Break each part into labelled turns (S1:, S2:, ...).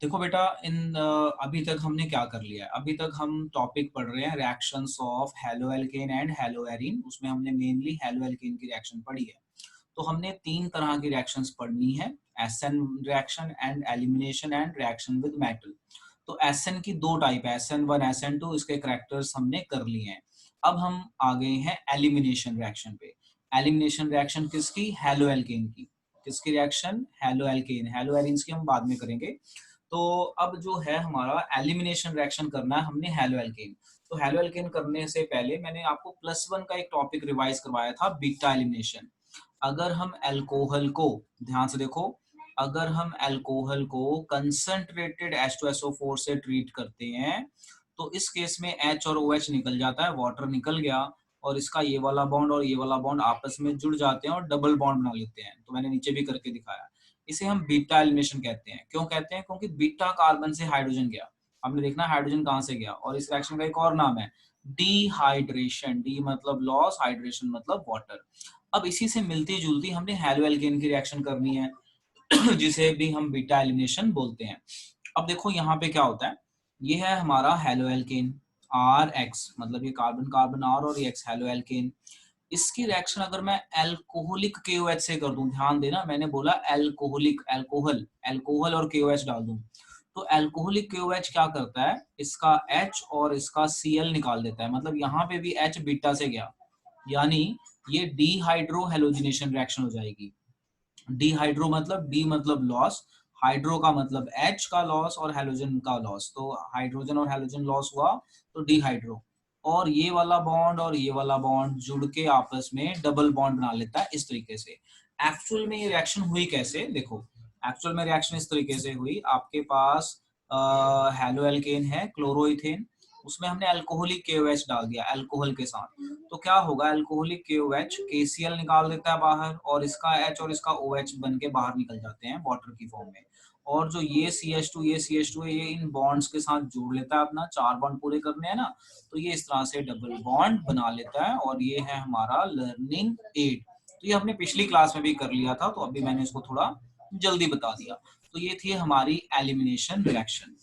S1: देखो बेटा, इन अभी तक हमने क्या कर लिया है। अभी तक हम टॉपिक पढ़ रहे हैं reactions of haloalkane and haloarene. उसमें हमने मेनली हेलोएल्केन की रिएक्शन पढ़ी है। तो हमने तीन तरह की रिएक्शंस पढ़नी है, SN reaction and elimination and reaction with metal. तो एसएन की दो टाइप है, SN1 SN2। इसके करेक्टर्स हमने कर लिए हैं। अब हम आ गए हैं एलिमिनेशन रिएक्शन पे। एलिमिनेशन रिएक्शन किसकी? हेलोएल्केन की। किसकी रिएक्शन? हेलोएल्केन। हेलोएरीन्स की हम बाद में करेंगे। तो अब जो है हमारा एलिमिनेशन रिएक्शन करना है हमने हेलोएल्केन। तो हेलोएल्केन करने से पहले मैंने आपको +1 का एक टॉपिक रिवाइज करवाया था, बीटा एलिमिनेशन। अगर हम अल्कोहल को, ध्यान से देखो, अगर हम अल्कोहल को कंसंट्रेटेड H2SO4 से ट्रीट करते हैं तो इस केस में H और OH निकल जाता है, वाटर निकल गया, और इसका ये वाला बॉन्ड और ये वाला बॉन्ड आपस में जुड़ जाते हैं और डबल बॉन्ड बना लेते हैं। तो मैंने नीचे भी करके दिखाया। इसे हम बीटा एलिमिनेशन कहते हैं। क्यों कहते हैं? क्योंकि बीटा कार्बन से हाइड्रोजन गया। हमने देखना हाइड्रोजन कहाँ से गया, और इस रिएक्शन का एक और नाम है डिहाइड्रेशन। डी मतलब लॉस, हाइड्रेशन मतलब वाटर। अब इसी से मिलती जुलती हमने हेलोएल्केन की रिएक्शन करनी है जिसे भी हम बीटा एलिमिनेशन बोलते हैं। अब देखो यहाँ पे क्या होता है, ये है हमारा हेलोएल्केन RX, मतलब ये कार्बन कार्बन R और ये X हेलोएल्केन। इसकी रिएक्शन अगर मैं एल्कोहलिक KOH से कर दूं, ध्यान देना मैंने बोला एल्कोहलिक, अल्कोहल, अल्कोहल और KOH डाल दूं, तो एल्कोहलिक KOH क्या करता है, इसका H और इसका Cl निकाल देता है। मतलब यहाँ पे भी H बीटा से गया, यानी ये डीहाइड्रो हेलोजिनेशन रिएक्शन हो जाएगी। डीहाइड्रो मतलब डी मतलब लॉस, हाइड्रो का मतलब H का लॉस और हेलोजन का लॉस। तो हाइड्रोजन और हेलोजन लॉस हुआ तो डीहाइड्रो, और ये वाला बॉन्ड और ये वाला बॉन्ड जुड़ के आपस में डबल बॉन्ड बना लेता है इस तरीके से। एक्चुअल में ये रिएक्शन हुई कैसे? देखो, एक्चुअल में रिएक्शन इस तरीके से हुई। आपके पास हेलोएल्केन है, क्लोरोइथेन, उसमें हमने अल्कोहलिक KOH डाल दिया अल्कोहल के साथ। तो क्या होगा, अल्कोहलिक KOH KCl निकाल देता है बाहर, और इसका H और इसका OH बन के बाहर निकल जाते हैं वाटर की फॉर्म में। और जो ये CH2 ये CH2 है, ये इन बॉन्ड्स के साथ जोड़ लेता है, अपना 4 बॉन्ड पूरे करने हैं ना, तो ये इस तरह से डबल बॉन्ड बना लेता है, और ये है हमारा लर्निंग एड। तो ये हमने पिछली क्लास में भी कर लिया था, तो अभी मैंने इसको थोड़ा जल्दी बता दिया। तो ये थी हमारी एलिमिनेशन रिएक्शन।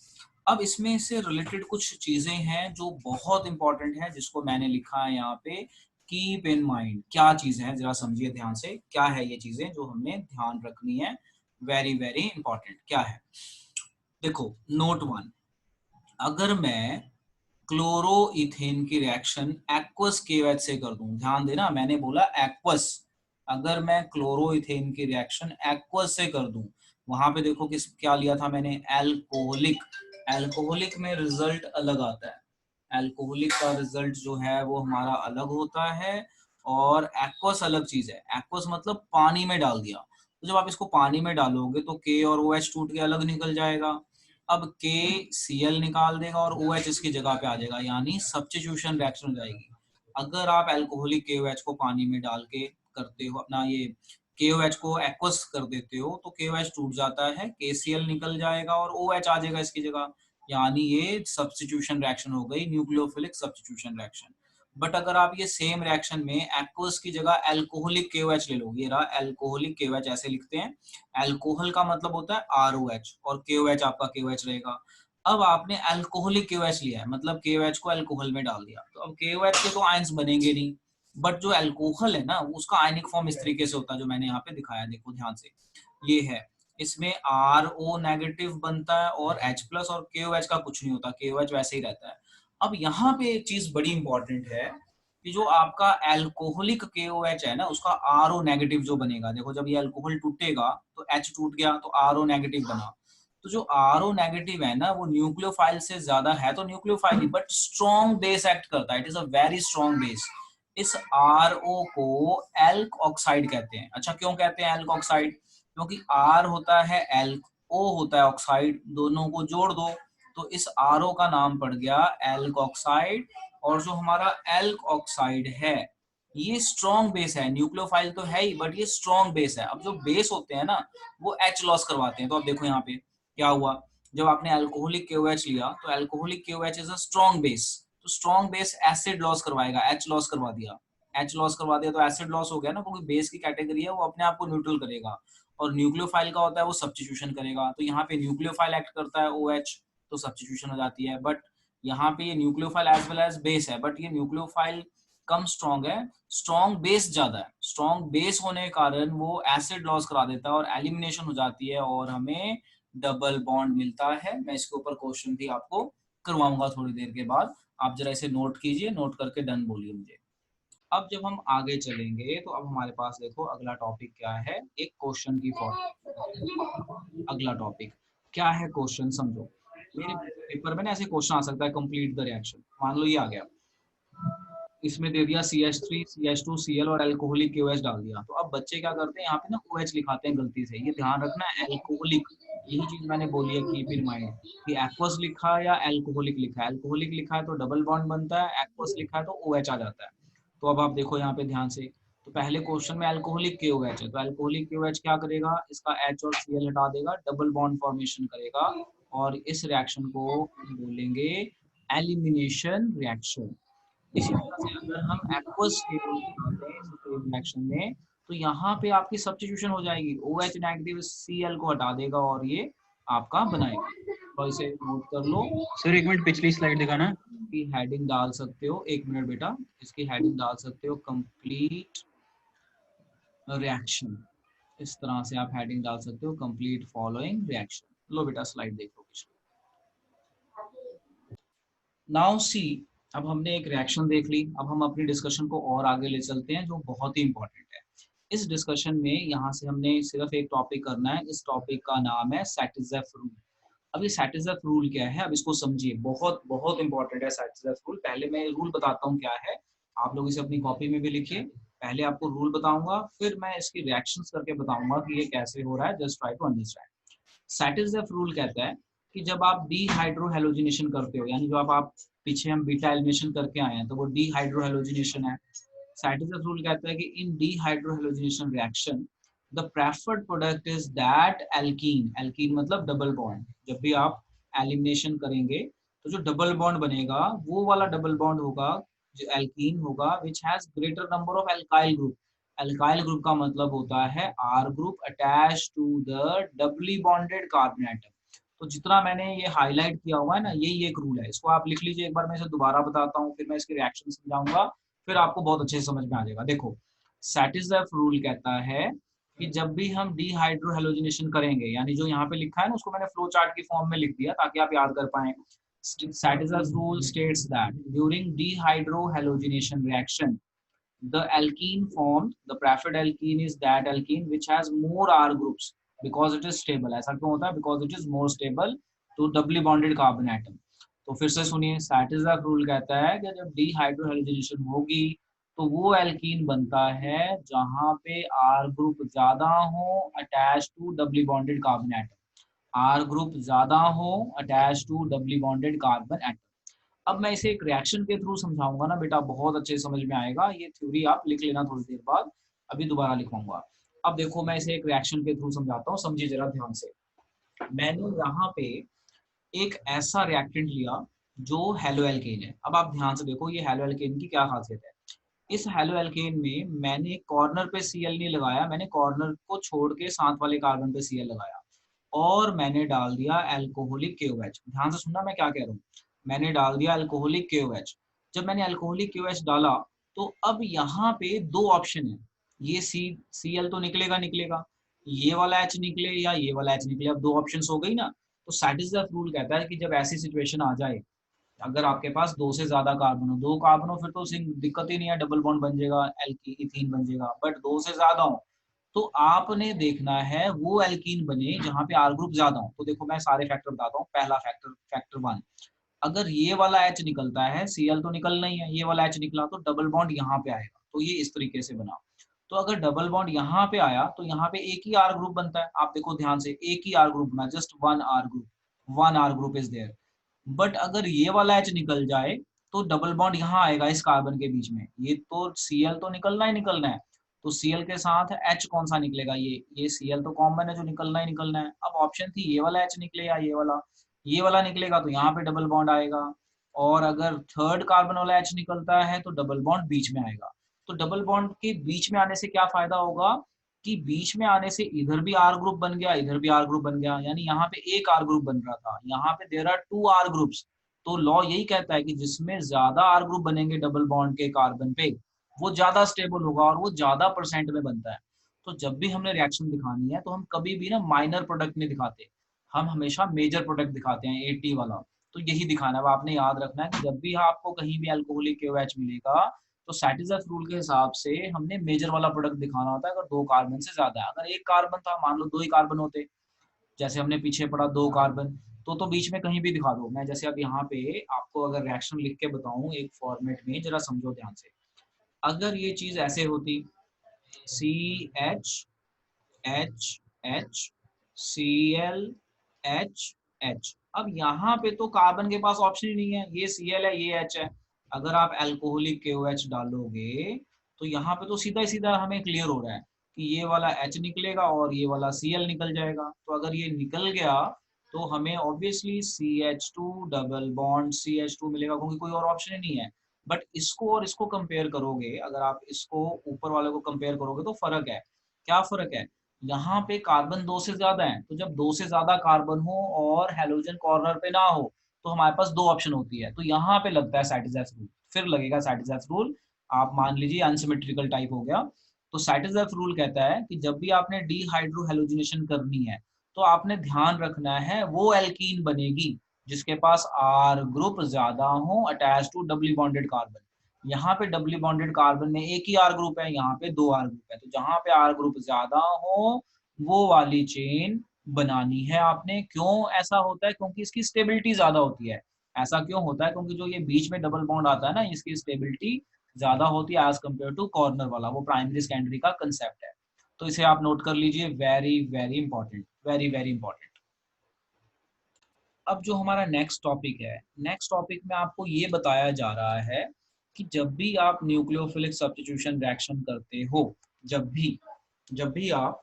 S1: अब इसमें से रिलेटेड कुछ चीजें हैं जो बहुत इंपॉर्टेंट है, जिसको मैंने लिखा है यहाँ पे, कीप इन माइंड। क्या चीज है जरा समझिए ध्यान से, क्या है ये चीजें जो हमें ध्यान रखनी है, वेरी वेरी इंपॉर्टेंट। क्या है? देखो, नोट 1, अगर मैं क्लोरोइथेन की रिएक्शन एक्वस KOH से कर दूं, ध्यान देना मैंने बोला एक्वस, अगर मैं क्लोरोइथेन की रिएक्शन एक्वस से कर दूं, वहां पे देखो किस क्या लिया था मैंने, एल्कोहलिक। एल्कोहलिक में रिजल्ट अलग आता है, एल्कोहलिक का रिजल्ट जो है वो हमारा अलग होता है, और एक्वस अलग चीज है। एक्वस मतलब पानी में डाल दिया। तो जब आप इसको पानी में डालोगे तो K और OH टूट के अलग निकल जाएगा। अब KCl निकाल देगा और OH इसकी जगह पे आ जाएगा, यानी सब्स्टिट्यूशन रिएक्शन हो जाएगी। अगर आप अल्कोहलिक KOH को पानी में डाल के करते हो, अपना ये KOH को एक्वस कर देते हो, तो KOH टूट जाता है, KCl निकल जाएगा और OH आ जाएगा इसकी जगह, यानी ये सब्स्टिट्यूशन रिएक्शन हो गई, न्यूक्लियोफिलिक सब्स्टिट्यूशन रिएक्शन। बट अगर आप ये सेम रिएक्शन में एक्वस की जगह अल्कोहलिक KOH ले लो, ये रहा अल्कोहलिक KOH, ऐसे लिखते हैं। अल्कोहल का मतलब होता है ROH, और KOH आपका KOH रहेगा। अब आपने अल्कोहलिक KOH लिया है, मतलब KOH को अल्कोहल में डाल दिया, तो अब KOH के तो आयंस बनेंगे नहीं, बट जो अल्कोहल है ना, उसका आयनिक फॉर्म इस तरीके से होता है जो मैंने यहाँ पे दिखाया, देखो ध्यान से, ये है। इसमें RO नेगेटिव बनता है और H प्लस, और KOH का कुछ नहीं होता, KOH वैसे ही रहता है। अब यहाँ पे एक चीज बड़ी इंपॉर्टेंट है कि जो आपका अल्कोहलिक KOH है ना, उसका RO नेगेटिव जो बनेगा, देखो जब ये अल्कोहल टूटेगा तो H टूट गया तो RO नेगेटिव बना। तो जो RO नेगेटिव है ना, वो न्यूक्लियोफाइल से ज्यादा है, तो nucleophile but strong base act करता है, it is a very strong base. इस RO को एल्क ऑक्साइड कहते हैं। अच्छा, क्यों कहते हैं एल्क ऑक्साइड? क्योंकि R होता है एल्क, O होता है ऑक्साइड, दोनों को जोड़ दो तो इस RO का नाम पड़ गया एल्क ऑक्साइड। और जो हमारा एल्क ऑक्साइड है, ये स्ट्रॉन्ग बेस है, न्यूक्लियोफाइल तो है ही बट ये स्ट्रॉन्ग बेस है। अब जो बेस होते हैं ना, वो H लॉस करवाते हैं। तो अब देखो यहाँ पे क्या हुआ, जब आपने अल्कोहलिक KOH लिया तो alcoholic KOH is a strong base, तो स्ट्रॉन्ग बेस एसिड लॉस करवाएगा, H लॉस करवा दिया। H लॉस करवा दिया तो एसिड लॉस हो गया ना, क्योंकि बेस की कैटेगरी है, वो अपने आप को न्यूट्रल करेगा। और न्यूक्लियोफाइल का होता है वो सब्स्टिट्यूशन करेगा। तो यहाँ पे न्यूक्लियोफाइल एक्ट करता है OH, तो सब्स्टिट्यूशन हो जाती है। बट यहाँ पे ये nucleophile as well as base है, बट ये न्यूक्लियोफाइल कम स्ट्रॉन्ग है, स्ट्रॉन्ग बेस ज्यादा है। स्ट्रॉन्ग बेस होने के कारण वो एसिड लॉस करा देता है और एलिमिनेशन हो जाती है और हमें डबल बॉन्ड मिलता है। मैं इसके ऊपर क्वेश्चन भी आपको करवाऊंगा थोड़ी देर के बाद, आप जरा इसे नोट कीजिए, नोट करके डन बोलिए मुझे। अब जब हम आगे चलेंगे तो अब हमारे पास देखो अगला टॉपिक क्या है, एक क्वेश्चन की फॉर्म। अगला टॉपिक क्या है, क्वेश्चन समझो। मेरे पेपर में ना ऐसे क्वेश्चन आ सकता है, कंप्लीट द रिएक्शन। मान लो ये आ गया, इसमें दे दिया CH3 CH2 Cl और एल्कोहलिक KOH डाल दिया। तो अब बच्चे क्या करते हैं, यहाँ पे ना OH लिखाते हैं गलती से, ये ध्यान रखना है एल्कोहलिक। यही चीज मैंने बोली है, कीप इन माइंड कि एक्वस लिखा है या एल्कोहलिक लिखा है। एल्कोहलिक लिखा है तो डबल बॉन्ड बनता है, एक्वस लिखा है तो OH आ जाता है। तो अब आप देखो यहाँ पे ध्यान से, तो पहले क्वेश्चन में एल्कोहलिक KOH है, तो एल्कोहलिक KOH क्या करेगा, इसका H और Cl हटा देगा, डबल बॉन्ड फॉर्मेशन करेगा और इस रिएक्शन को हम बोलेंगे एलिमिनेशन रिएक्शन। इसी तरह से अगर हम एक्वस स्टेबल बनाते हैं सेम रिएक्शन में, तो यहाँ पे आपकी सब्स्टिट्यूशन हो जाएगी, OH नेगेटिव Cl को हटा देगा और ये आपका बनाएगा। तो इसे नोट कर लो।
S2: सर एक मिनट पिछली स्लाइड दिखाना।
S1: इसकी हेडिंग डाल सकते हो, एक मिनट बेटा, इसकी हेडिंग डाल सकते हो कंप्लीट रिएक्शन। इस तरह से आप हेडिंग डाल सकते हो, कंप्लीट फॉलोइंग रिएक्शन। लो बेटा स्लाइड देखो पिछली। नाउ सी, अब हमने एक रिएक्शन देख ली, अब हम अपनी डिस्कशन को और आगे ले चलते हैं जो बहुत ही इंपॉर्टेंट है। इस डिस्कशन में यहाँ से हमने सिर्फ एक टॉपिक करना है, इस टॉपिक का नाम है सैटिज़ेफ रूल। अब ये सैटिज़ेफ रूल क्या है, अब इसको समझिए, बहुत बहुत इंपॉर्टेंट है सैटिज़ेफ रूल। पहले मैं रूल बताता हूँ क्या है, आप लोग इसे अपनी कॉपी में भी लिखिए। पहले आपको रूल बताऊंगा, फिर मैं इसकी रिएक्शंस करके बताऊंगा कि ये कैसे हो रहा है, just try to understand. Saytzeff rule कहता है कि जब आप डीहाइड्रोहेलोजिनेशन करते हो, यानी जो आप पीछे हम बीटा एलिमिनेशन करके आए हैं, तो वो डीहाइड्रोहेलोजिनेशन है। सैटिज़ेफ रूल कहता है कि in dehydrohalogenation reaction the preferred product is that alkene. Alkene मतलब डबल बॉन्ड। जब भी आप एलिमिनेशन करेंगे तो जो डबल बॉन्ड बनेगा वो वाला डबल बॉन्ड होगा जो एल्कीन होगा, which has greater number of alkyl group. Alkyl group का मतलब होता है R group attach to the doubly bonded carbon atom. तो जितना मैंने ये हाईलाइट किया हुआ है ना, यही एक रूल है, इसको आप लिख लीजिए। एक बार मैं इसे दोबारा बताता हूँ, फिर मैं इसके रिएक्शन समझाऊंगा, फिर आपको बहुत अच्छे से समझ में आ जाएगा। देखो, सैटिज़ेफ रूल कहता है कि जब भी हम डीहाइड्रोहेलोजिनेशन करेंगे, यानी जो यहाँ पे लिखा है ना उसको मैंने फ्लो चार्ट की फॉर्म में लिख दिया ताकि आप याद कर पाए। Satiza's rule states that during dehydrohalogenation reaction, the alkene formed, the preferred alkene is that alkene which has more R groups because it is stable. ऐसा क्यों होता है? Because it is more stable to doubly bonded carbon atom. तो फिर से सुनिए, सैटिज़ेफ rule कहता है कि जब डीहाइड्रोहेलोजिनेशन होगी तो वो एल्कीन बनता है जहां पे आर ग्रुप ज्यादा हो attach to doubly bonded carbon atom. R group ज्यादा हो attach to doubly bonded carbon atom. अब मैं इसे एक रिएक्शन के थ्रू समझाऊंगा ना बेटा, बहुत अच्छे से समझ में आएगा। ये थ्योरी आप लिख लेना थोड़ी देर बाद, अभी दोबारा लिखवाऊंगा। अब देखो मैं इसे एक रिएक्शन के थ्रू समझाता हूँ, समझिए जरा ध्यान से। मैंने यहाँ पे एक ऐसा रिएक्टेंट लिया जो हेलो एल्केन है। अब आप ध्यान से देखो ये हेलो एल्केन की क्या खासियत है। इस हेलो एल्केन में मैंने कॉर्नर पे Cl नहीं लगाया, मैंने कॉर्नर को छोड़ के साथ वाले कार्बन पे Cl लगाया और मैंने डाल दिया एल्कोहलिक KOH। ध्यान से सुनना मैं क्या कह रहा हूँ, मैंने डाल दिया एल्कोहलिक KOH। जब मैंने एल्कोहलिक KOH डाला तो अब यहाँ पे दो ऑप्शन है, ये Cl तो निकलेगा निकलेगा, ये वाला H निकले या ये वाला H निकले। अब दो ऑप्शन हो गई ना। तो सैटिज़ेफ रूल कहता है कि जब ऐसी सिचुएशन आ जाए, अगर आपके पास दो से ज्यादा कार्बन हो, दो कार्बन हो फिर तो दिक्कत ही नहीं है, डबल बॉन्ड बन जाएगा, इथीन बन जाएगा। बट दो से ज्यादा हो तो आपने देखना है वो एल्कीन बने जहां पे आर ग्रुप ज्यादा हो। तो देखो मैं सारे फैक्टर बताता हूँ। पहला फैक्टर, फैक्टर 1, अगर ये वाला H निकलता है, Cl तो निकलना ही है, ये वाला H निकला तो डबल बॉन्ड यहाँ पे आएगा। तो ये इस तरीके से बना। तो अगर डबल बॉन्ड यहाँ पे आया तो यहाँ पे एक ही आर ग्रुप बनता है। आप देखो ध्यान से, एक ही आर ग्रुप बना, just one R group, one R group is there. But अगर ये वाला H निकल जाए तो डबल बॉन्ड यहाँ आएगा इस कार्बन के बीच में। ये तो Cl तो निकलना ही निकलना है, तो Cl के साथ H कौन सा निकलेगा, ये Cl तो कॉमन है जो निकलना ही निकलना है। अब ऑप्शन थी ये वाला H निकले या ये वाला निकलेगा तो यहाँ पे डबल बॉन्ड आएगा। और अगर थर्ड कार्बन वाला H निकलता है तो डबल बॉन्ड बीच में आएगा। तो डबल बॉन्ड के बीच में आने से क्या फायदा होगा, कि बीच में आने से इधर भी आर ग्रुप बन गया, इधर भी आर ग्रुप बन गया, यानी यहाँ पे एक आर ग्रुप बन रहा था, यहाँ पे देयर आर 2 आर ग्रुप्स। तो लॉ यही कहता है कि जिसमें ज्यादा आर ग्रुप बनेंगे डबल बॉन्ड के कार्बन पे, वो ज्यादा स्टेबल होगा और वो ज्यादा परसेंट में बनता है। तो जब भी हमने रिएक्शन दिखानी है तो हम कभी भी ना माइनर प्रोडक्ट नहीं दिखाते, हम हमेशा मेजर प्रोडक्ट दिखाते हैं, 80 वाला। तो यही दिखाना है, आपने याद रखना है कि जब भी आपको कहीं भी अल्कोहलिक KOH मिलेगा तो सैटिस्फाइड रूल के हिसाब से हमने मेजर वाला प्रोडक्ट दिखाना होता है अगर 2 कार्बन से ज्यादा है। अगर एक कार्बन था, मान लो 2 ही कार्बन होते, जैसे हमने पीछे पढ़ा 2 कार्बन, तो बीच में कहीं भी दिखा दो। मैं जैसे अब यहाँ पे आपको अगर रिएक्शन लिख के बताऊं एक फॉर्मेट में, जरा समझो ध्यान से। अगर ये चीज ऐसे होती, CH HCl अब यहाँ पे तो कार्बन के पास ऑप्शन ही नहीं है, ये Cl है, ये H है। अगर आप अल्कोहलिक KOH डालोगे तो यहाँ पे तो सीधा ही सीधा हमें क्लियर हो रहा है कि ये वाला H निकलेगा और ये वाला Cl निकल जाएगा। तो अगर ये निकल गया तो हमें obviously CH2 double bond CH2 मिलेगा, क्योंकि कोई और ऑप्शन ही नहीं है। बट इसको और इसको कंपेयर करोगे, अगर आप इसको ऊपर वाले को कंपेयर करोगे तो फर्क है। क्या फर्क है? यहाँ पे कार्बन 2 से ज्यादा है, तो जब 2 से ज्यादा कार्बन हो और हेलोजन कॉर्नर पे ना हो तो हमारे पास 2 ऑप्शन होती है, तो यहाँ पे लगता है सैटिस्फाइड रूल, फिर लगेगा सैटिस्फाइड रूल। आप मान लीजिए अनसिमेट्रिकल टाइप हो गया। तो सैटिस्फाइड रूल कहता है कि जब भी आपने डीहाइड्रो हेलोजिनेशन करनी है तो आपने ध्यान रखना है वो एल्कीन बनेगी जिसके पास आर ग्रुप ज्यादा हो attach to doubly bonded carbon. यहाँ पे डबली बॉन्डेड कार्बन में एक ही आर ग्रुप है, यहाँ पे 2 आर ग्रुप है, तो जहां पे आर ग्रुप ज्यादा हो वो वाली चेन बनानी है आपने। क्यों ऐसा होता है? क्योंकि इसकी स्टेबिलिटी ज्यादा होती है। ऐसा क्यों होता है? क्योंकि जो ये बीच में डबल बॉन्ड आता है ना, इसकी स्टेबिलिटी ज्यादा होती है एज कम्पेयर टू कॉर्नर वाला, वो प्राइमरी सेकेंडरी का कंसेप्ट है। तो इसे आप नोट कर लीजिए, very very important, very very important. अब जो हमारा नेक्स्ट टॉपिक है, नेक्स्ट टॉपिक में आपको ये बताया जा रहा है कि जब भी आप न्यूक्लियोफिलिक सब्स्टिट्यूशन रिएक्शन करते हो, जब भी आप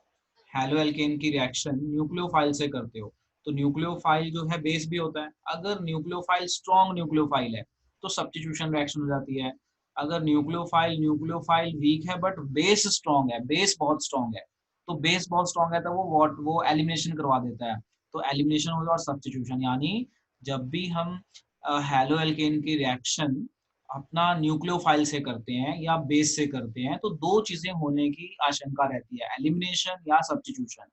S1: हैलो एल्केन की रिएक्शन न्यूक्लियोफाइल से करते हो, तो न्यूक्लियोफाइल जो है बेस भी होता है। अगर न्यूक्लियोफाइल स्ट्रॉन्ग न्यूक्लियोफाइल है तो सब्स्टिट्यूशन रिएक्शन हो जाती है। अगर न्यूक्लियोफाइल न्यूक्लियोफाइल वीक है बट बेस स्ट्रॉन्ग है, बेस बहुत स्ट्रॉन्ग है, तो बेस बहुत स्ट्रॉन्ग है तो वो एलिमिनेशन करवा देता है। तो एलिमिनेशन हो गया और सब्स्टिट्यूशन, यानी जब भी हम हैलो एल्केन की रिएक्शन अपना न्यूक्लियोफाइल से करते हैं या बेस से करते हैं तो 2 चीजें होने की आशंका रहती है, एलिमिनेशन या सब्स्टिट्यूशन।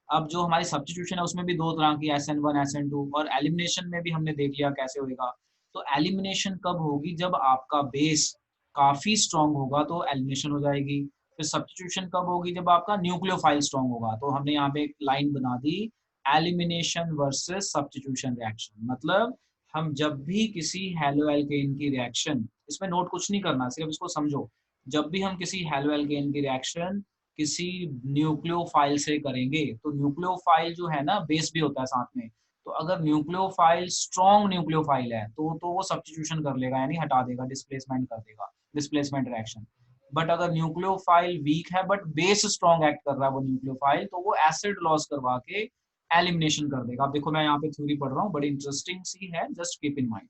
S1: अब जो हमारी सब्स्टिट्यूशन है उसमें भी 2 तरह की, SN1 SN2, और एलिमिनेशन में भी हमने देख लिया कैसे होगा। तो एलिमिनेशन कब होगी? जब आपका बेस काफी स्ट्रांग होगा तो एलिमिनेशन हो जाएगी। फिर सब्स्टिट्यूशन कब होगी? जब आपका न्यूक्लियोफाइल स्ट्रांग होगा। तो हमने यहाँ पे एक लाइन बना दी, एलिमिनेशन वर्सेस सब्स्टिट्यूशन रिएक्शन। मतलब हम जब भी किसी हैलो एल्केन की रिएक्शन, इसमें नोट कुछ नहीं करना, सिर्फ इसको समझो, जब भी हम किसी हैलो एल्केन की रिएक्शन किसी न्यूक्लियोफाइल से करेंगे तो न्यूक्लियोफाइल जो है ना बेस भी होता है साथ में। तो अगर न्यूक्लियोफाइल स्ट्रॉन्ग न्यूक्लियोफाइल है तो वो सब्स्टिट्यूशन कर लेगा, यानी हटा देगा, डिस्प्लेसमेंट कर देगा, डिस्प्लेसमेंट रिएक्शन। बट अगर न्यूक्लियोफाइल वीक है बट बेस स्ट्रॉन्ग एक्ट कर रहा है वो न्यूक्लियोफाइल, तो वो एसिड लॉस करवा के एलिमिनेशन कर देगा। अब देखो मैं यहाँ पे थ्योरी पढ़ रहा हूँ, बड़ी इंटरेस्टिंग सी है, just keep in mind.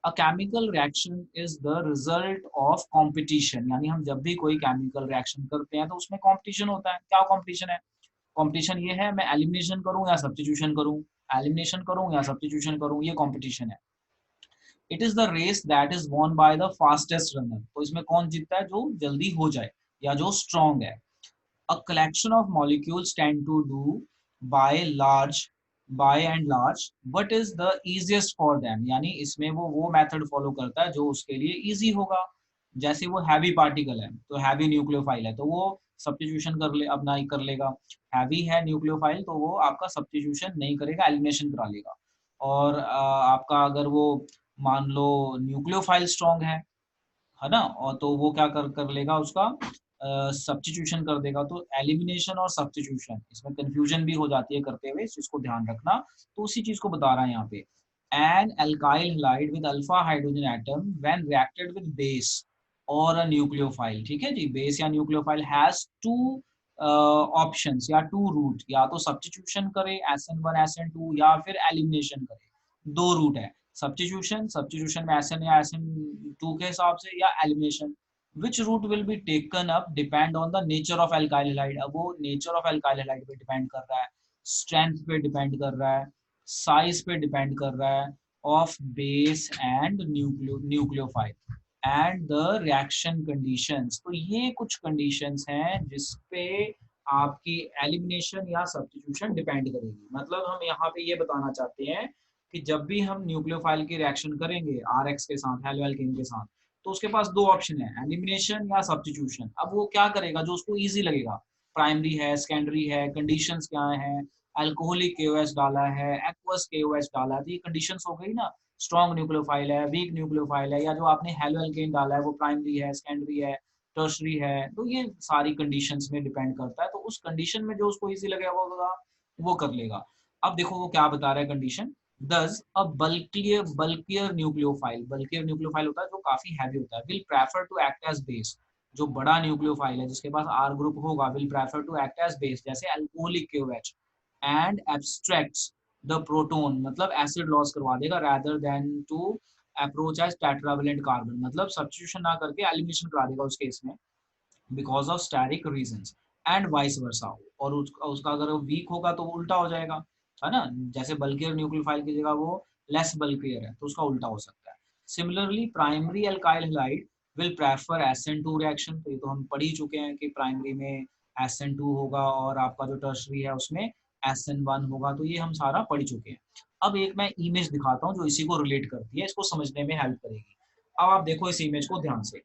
S1: A chemical reaction is the result of competition, यानी हम जब भी कोई केमिकल रिएक्शन करते हैं तो उसमें कंपटीशन होता है। क्या कंपटीशन है? कंपटीशन ये है, मैं एलिमिनेशन करूं या सब्स्टिट्यूशन करूं, एलिमिनेशन करूं या सब्स्टिट्यूशन करूं, ये कंपटीशन है। It is the race that is won by the fastest runner, तो इसमें कौन जीतता है? जो जल्दी हो जाए या जो स्ट्रॉन्ग है। A collection of molecules tend to do by large by and large what is the easiest for them, यानी इसमें वो मेथड फॉलो करता है जो उसके लिए इजी होगा। जैसे वो हैवी पार्टिकल है तो हैवी न्यूक्लियोफाइल है तो वो सब्स्टिट्यूशन कर ले, अपना ही कर लेगा। हैवी है न्यूक्लियोफाइल तो वो आपका सब्स्टिट्यूशन नहीं करेगा, एलिमिनेशन करा लेगा। और आपका अगर वो मान लो न्यूक्लियोफाइल स्ट्रॉन्ग है ना, और तो वो क्या कर कर लेगा, उसका सब्स्टिट्यूशन कर देगा। तो एलिमिनेशन और सब्स्टिट्यूशन, इसमें कंफ्यूजन भी हो जाती है करते हुए, इस चीज को ध्यान रखना। तो उसी चीज को बता रहा है यहाँ पे। An alkyl halide with alpha hydrogen atom when reacted with base और अ न्यूक्लियोफाइल, ठीक है जी, बेस या न्यूक्लियोफाइल हैज 2 ऑप्शंस या 2 रूट, या तो सब्स्टिट्यूशन करे SN1 SN2 या फिर एलिमिनेशन करे। 2 रूट है, सब्स्टिट्यूशन, सब्स्टिट्यूशन में SN या SN2 के हिसाब से, या elimination. Which route will be taken up depend on the nature of alkyl halide. अब वो नेचर ऑफ एल्काइल हैलाइड पे डिपेंड कर रहा है, स्ट्रेंथ पे डिपेंड कर रहा है, साइज पे डिपेंड कर रहा है of base and nucleophile and the reaction conditions. तो ये कुछ कंडीशंस हैं जिसपे आपकी एलिमिनेशन या सब्स्टिट्यूशन डिपेंड करेगी। मतलब हम यहाँ पे ये बताना चाहते हैं कि जब भी हम न्यूक्लियोफाइल की रिएक्शन करेंगे आरएक्स के साथ, हेलोएल्केन के साथ, तो उसके पास दो ऑप्शन है, एलिमिनेशन या सब्स्टिट्यूशन। अब वो क्या करेगा जो उसको इजी लगेगा, प्राइमरी है, सेकेंडरी है, कंडीशंस क्या है, अल्कोहलिक केओएच डाला है, एक्वस केओएच डाला है, तो ये कंडीशंस हो गई ना। स्ट्रॉन्ग न्यूक्लियोफाइल है, वीक न्यूक्लियोफाइल है, या जो आपने हेलोएल्केन डाला है वो प्राइमरी है, सेकेंडरी है, टर्शरी है। तो ये सारी कंडीशंस में डिपेंड करता है, तो उस कंडीशन में जो उसको इजी लगेगा वो कर लेगा। अब देखो वो क्या बता रहा है condition, Thus, a bulkier nucleophile होता है जो काफी हैवी होता है, will prefer to act as base। जो बड़ा न्यूक्लियोफाइल है जिसके पास R ग्रुप होगा will prefer to act as base, जैसे alcoholic KOH, and abstracts the proton, मतलब एसिड लॉस करवा देगा, rather than to approach as tetravalent carbon, मतलब सब्स्टिट्यूशन ना करके एलिमिनेशन करा देगा उस केस में, because of static reasons and vice versa. और उसका अगर वीक होगा तो उल्टा हो जाएगा, है ना। जैसे बल्कियर न्यूक्लियोफाइल की जगह वो लेस बल्कियर है तो उसका उल्टा हो सकता है। Similarly primary alkyl halide will prefer SN2 reaction. तो ये तो हम पढ़ ही चुके हैं कि प्राइमरी में SN2 होगा और आपका जो टर्शरी है उसमें SN1 होगा, तो ये हम सारा पढ़ चुके हैं। अब एक मैं इमेज दिखाता हूँ जो इसी को रिलेट करती है, इसको समझने में हेल्प करेगी। अब आप देखो इस इमेज को ध्यान से।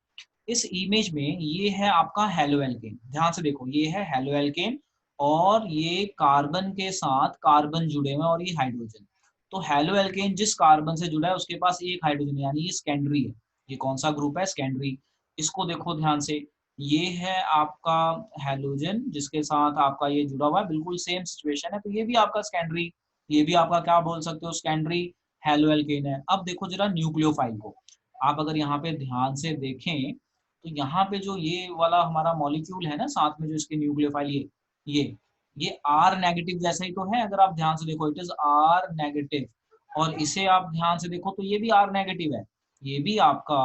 S1: इस इमेज में ये है आपका हेलोएल्केन, ध्यान से देखो, ये है हेलोएल्केन और ये कार्बन के साथ कार्बन जुड़े हुए और ये हाइड्रोजन। तो हेलोएल्केन जिस कार्बन से जुड़ा है उसके पास एक हाइड्रोजन, यानी ये सेकेंडरी है। ये कौन सा ग्रुप है, सेकेंडरी। इसको देखो ध्यान से, ये है आपका हेलोजन जिसके साथ आपका ये जुड़ा हुआ है, बिल्कुल सेम सिचुएशन है, तो ये भी आपका सेकेंडरी, ये भी आपका क्या बोल सकते हो, सेकेंडरी हेलोएल्केन है। अब देखो जरा न्यूक्लियोफाइल को, आप अगर यहाँ पे ध्यान से देखें तो यहाँ पे जो ये वाला हमारा मॉलिक्यूल है ना साथ में जो इसके न्यूक्लियोफाइल, ये आर नेगेटिव जैसा ही तो है। अगर आप ध्यान से देखो इट इज आर नेगेटिव, और इसे आप ध्यान से देखो तो ये भी आर नेगेटिव है, ये भी आपका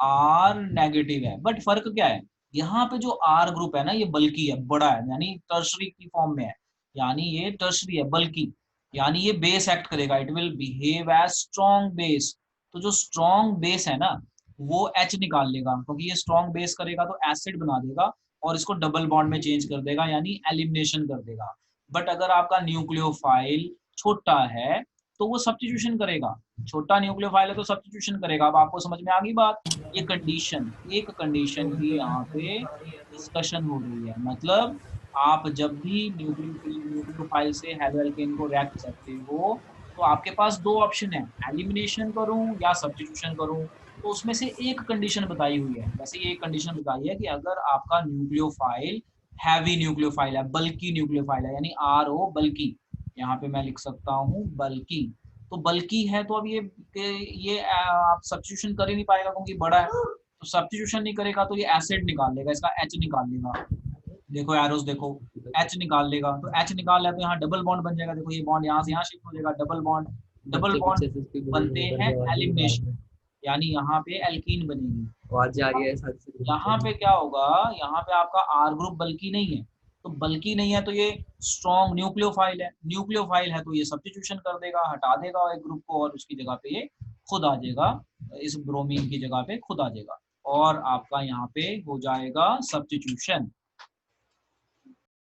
S1: आर नेगेटिव है। बट फर्क क्या है, यहाँ पे जो आर ग्रुप है ना ये बल्कि है, बड़ा है, यानी टर्शरी की फॉर्म में है, यानी ये टर्शरी है, बल्कि, यानी ये बेस एक्ट करेगा, it will behave as strong base. तो जो स्ट्रॉन्ग बेस है ना वो H निकाल लेगा, क्योंकि ये स्ट्रॉन्ग बेस करेगा तो एसिड बना देगा और इसको डबल बॉन्ड में चेंज कर देगा, यानी एलिमिनेशन कर देगा। बट अगर आपका न्यूक्लियोफाइल छोटा है तो वो सब्स्टिट्यूशन करेगा, छोटा न्यूक्लियोफाइल है तो सब्स्टिट्यूशन करेगा। अब आपको समझ में आ गई बात। ये कंडीशन, एक कंडीशन की यहाँ पे डिस्कशन हो रही है, मतलब आप जब भी न्यूक्लियोफाइल से हेलोएल्केन को रिएक्ट करते हो तो आपके पास दो ऑप्शन है, एलिमिनेशन करूं या सब्स्टिट्यूशन करूं। तो उसमें से एक कंडीशन बताई हुई है, वैसे ये एक कंडीशन बताई है कि अगर आपका न्यूक्लियोफाइल हैवी न्यूक्लियोफाइल है, बल्कि न्यूक्लियोफाइल है, यानी RO बल्कि, यहाँ पे मैं लिख सकता हूँ बल्कि। तो बल्कि है तो अब ये आप सब्स्टिट्यूशन कर ही नहीं पाएगा क्योंकि बड़ा है, तो सब्स्टिट्यूशन नहीं करेगा तो ये एसिड निकाल लेगा, इसका H निकाल लेगा। देखो एरोस देखो, H निकाल लेगा, तो H निकाल लिया तो यहाँ डबल बॉन्ड बन जाएगा, देखो ये बॉन्ड यहाँ से यहाँ शिफ्ट हो जाएगा, डबल बॉन्ड, डबल
S2: बच्चे
S1: बॉन्ड
S2: पीछे से इसकी
S1: बनते हैं एलिमिनेशन, यानी यहाँ पे एल्कीन बनेगी।
S2: आवाज जा रही है साथ
S1: यहाँ पे क्या होगा, यहाँ पे आपका आर ग्रुप बल्कि नहीं है, तो बल्कि नहीं है तो ये स्ट्रॉन्ग न्यूक्लियोफाइल है, न्यूक्लियोफाइल है तो ये सब्स्टिट्यूशन कर देगा, हटा देगा एक ग्रुप को और उसकी जगह पे ये खुद आ जाएगा, इस ब्रोमीन की जगह पे खुद आ जाएगा और आपका यहाँ पे हो जाएगा सब्स्टिट्यूशन।